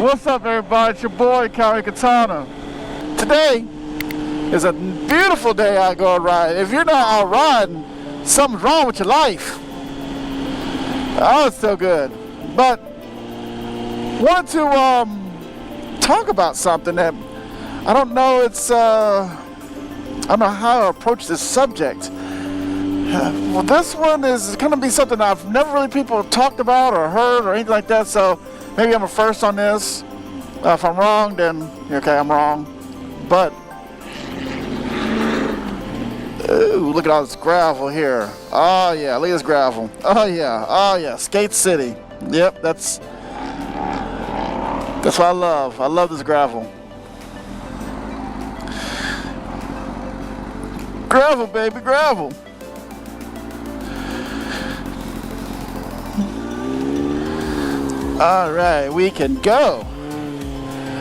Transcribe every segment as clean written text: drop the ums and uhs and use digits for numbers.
What's up, everybody? It's your boy, KAWIKATANA. Today is a beautiful day out going riding. If you're not out riding, something's wrong with your life. Oh, it's so good. But wanted to talk about something that I don't know. I don't know how to approach this subject. Well, this one is going to be something I've never really people talked about or heard or anything like that. So maybe I'm a first on this. If I'm wrong, then okay, I'm wrong. But ooh, look at all this gravel here. Oh yeah, look at this gravel. Oh yeah, Skate City. Yep, that's what I love. I love this gravel. Gravel, baby, gravel. All right, we can go.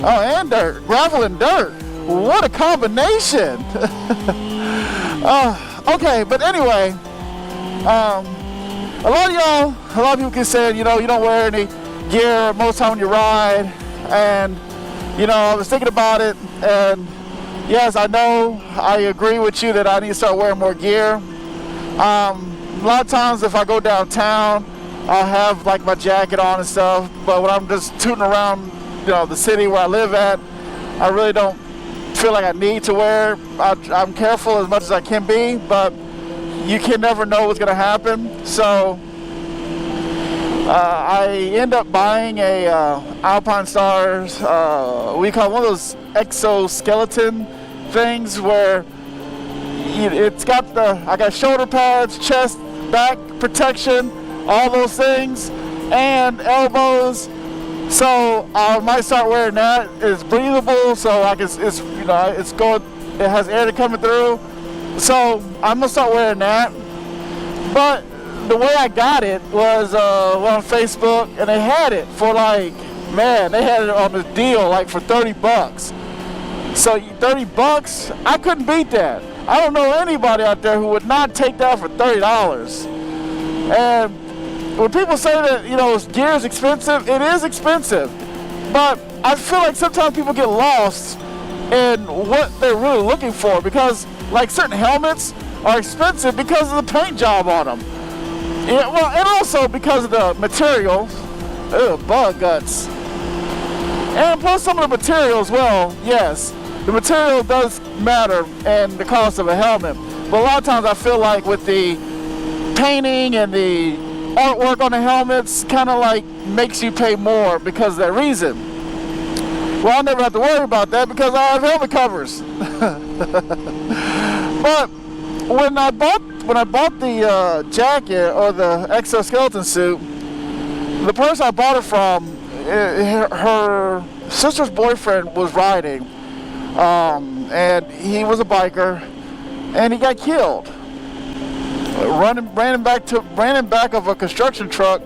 Oh, and dirt, gravel and dirt. What a combination. Okay, but anyway, a lot of people can say, you don't wear any gear most time when you ride. And, I was thinking about it, and yes, I know, I agree with you that I need to start wearing more gear. A lot of times if I go downtown, I'll have like my jacket on and stuff, but when I'm just tooting around, the city where I live at, I really don't feel like I need to wear. I'm careful as much as I can be, but you can never know what's gonna happen. So I end up buying a Alpine Stars, we call it one of those exoskeleton things where it's got I got shoulder pads, chest, back protection, all those things, and elbows. So I might start wearing that. It's breathable, so it has air coming through. So I'm gonna start wearing that. But the way I got it was on Facebook, and they had it for they had it on the deal for $30. So $30, I couldn't beat that. I don't know anybody out there who would not take that for $30. And when people say that, gear is expensive, it is expensive. But I feel like sometimes people get lost in what they're really looking for, because certain helmets are expensive because of the paint job on them. Yeah, well, and also because of the material. Ugh, bug guts. And plus some of the material as well, yes. The material does matter and the cost of a helmet. But a lot of times I feel like with the painting and the artwork on the helmets kind of makes you pay more because of that reason. Well, I'll never have to worry about that because I have helmet covers. But when I bought the jacket or the exoskeleton suit, the person I bought it from, her sister's boyfriend was riding, and he was a biker, and he got killed. Ran back of a construction truck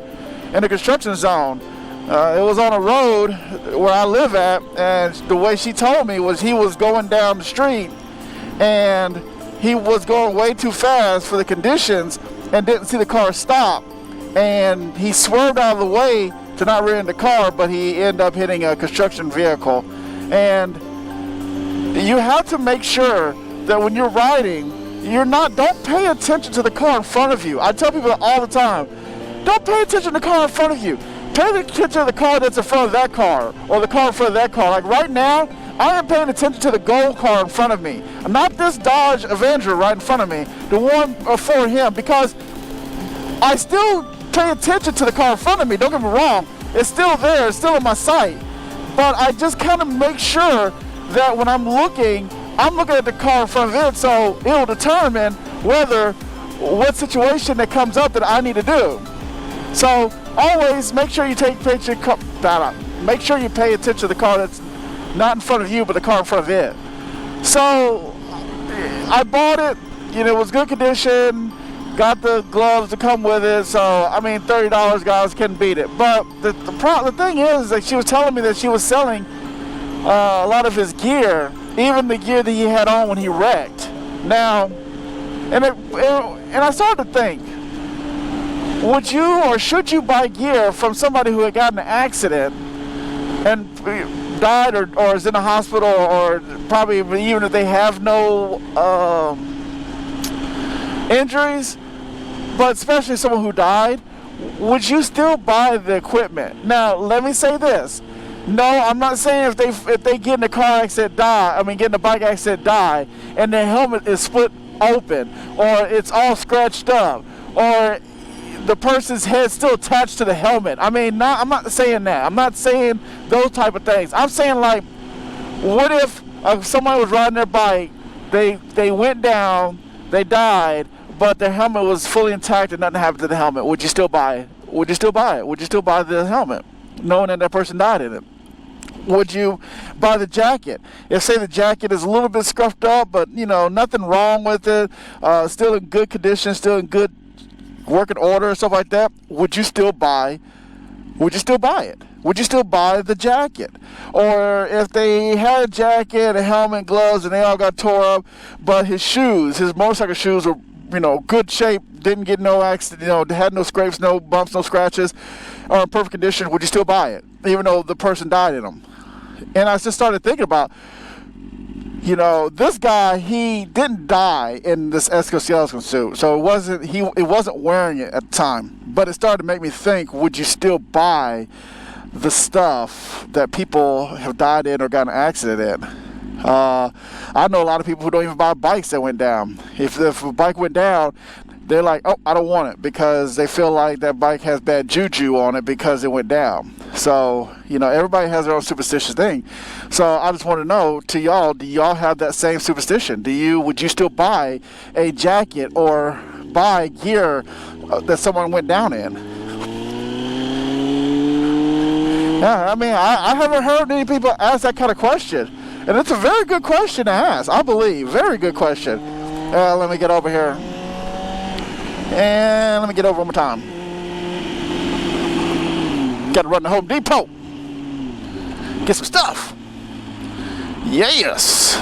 in a construction zone. It was on a road where I live at, and the way she told me was he was going down the street and he was going way too fast for the conditions and didn't see the car stop, and he swerved out of the way to not rear end the car, but he ended up hitting a construction vehicle. And you have to make sure that when you're riding, don't pay attention to the car in front of you. I tell people all the time, don't pay attention to the car in front of you. Pay attention to the car that's in front of that car, or the car in front of that car. Like right now, I am paying attention to the gold car in front of me. Not this Dodge Avenger right in front of me, the one before him, because I still pay attention to the car in front of me. Don't get me wrong, it's still there, it's still in my sight. But I just kind of make sure that when I'm looking at the car in front of it, so it will determine what situation that comes up that I need to do. So always make sure you pay attention to the car that's not in front of you, but the car in front of it. So I bought it, it was good condition, got the gloves to come with it, so I mean $30, guys, couldn't beat it. But the thing is that she was telling me that she was selling a lot of his gear, even the gear that he had on when he wrecked. Now, and I started to think, would you or should you buy gear from somebody who had gotten an accident and died or is in the hospital, or probably even if they have no injuries, but especially someone who died, would you still buy the equipment? Now, let me say this. No, I'm not saying if they get in a car accident, get in a bike accident, die, and their helmet is split open, or it's all scratched up, or the person's head's still attached to the helmet. I'm not saying that. I'm not saying those type of things. I'm saying, like, what if somebody was riding their bike, they went down, they died, but their helmet was fully intact and nothing happened to the helmet? Would you still buy it? Would you still buy it? Would you still buy the helmet, knowing that that person died in it? Would you buy the jacket? If, say, the jacket is a little bit scuffed up, but, you know, nothing wrong with it, still in good condition, still in good working order and stuff like that, would you still buy it? Would you still buy the jacket? Or if they had a jacket, a helmet, gloves, and they all got tore up, but his motorcycle shoes were, you know, good shape, didn't get no accident, you know, had no scrapes, no bumps, no scratches, or in perfect condition, would you still buy it, even though the person died in them? And I just started thinking about, you know, this guy, he didn't die in this exoskeleton suit, so it wasn't wearing it at the time. But it started to make me think, would you still buy the stuff that people have died in or got in an accident in? I know a lot of people who don't even buy bikes that went down. If a bike went down, they're like, oh, I don't want it, because they feel like that bike has bad juju on it because it went down. So, you know, everybody has their own superstitious thing. So I just want to know, to y'all, do y'all have that same superstition? Would you still buy a jacket or buy gear that someone went down in? Yeah, I haven't heard any people ask that kind of question. And it's a very good question to ask, I believe. Very good question. Let me get over here. And let me get over one more time. Got to run to Home Depot. Get some stuff. Yes.